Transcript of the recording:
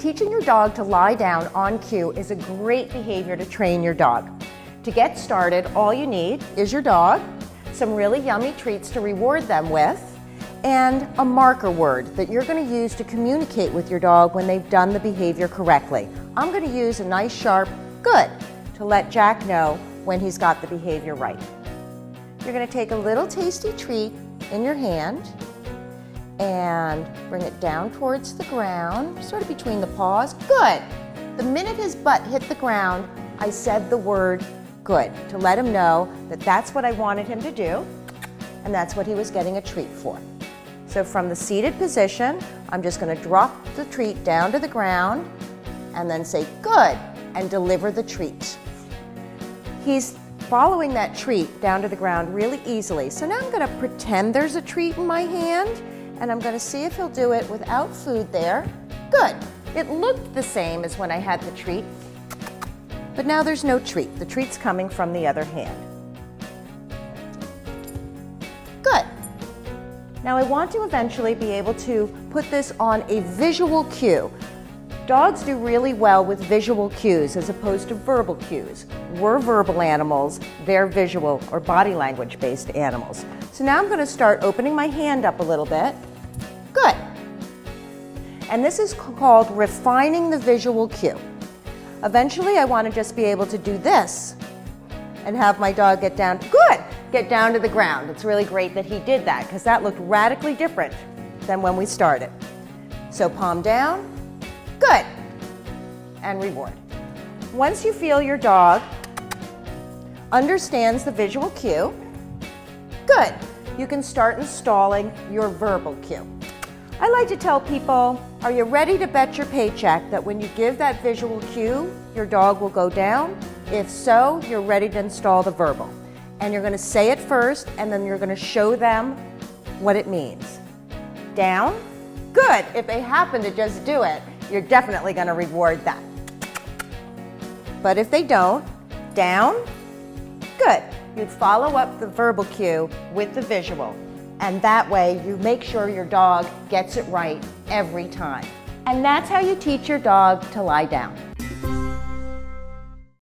Teaching your dog to lie down on cue is a great behavior to train your dog. To get started, all you need is your dog, some really yummy treats to reward them with, and a marker word that you're going to use to communicate with your dog when they've done the behavior correctly. I'm going to use a nice sharp good to let Jack know when he's got the behavior right. You're going to take a little tasty treat in your hand and bring it down towards the ground, sort of between the paws. Good. The minute his butt hit the ground, I said the word good to let him know that that's what I wanted him to do, and that's what he was getting a treat for. So from the seated position, I'm just going to drop the treat down to the ground and then say good and deliver the treat. He's following that treat down to the ground really easily. So now I'm going to pretend there's a treat in my hand, and I'm going to see if he'll do it without food there. Good. It looked the same as when I had the treat, but now there's no treat. The treat's coming from the other hand. Good. Now I want to eventually be able to put this on a visual cue. Dogs do really well with visual cues as opposed to verbal cues. We're verbal animals, they're visual or body language based animals. So now I'm going to start opening my hand up a little bit. Good. And this is called refining the visual cue. Eventually I want to just be able to do this and have my dog get down. Good. Get down to the ground. It's really great that he did that because that looked radically different than when we started. So palm down. Good. And reward. Once you feel your dog understands the visual cue, good. You can start installing your verbal cue. I like to tell people, are you ready to bet your paycheck that when you give that visual cue, your dog will go down? If so, you're ready to install the verbal. And you're going to say it first, and then you're going to show them what it means. Down? Good. If they happen to just do it, you're definitely going to reward that. But if they don't, down? Good. You'd follow up the verbal cue with the visual. And that way you make sure your dog gets it right every time. And that's how you teach your dog to lie down.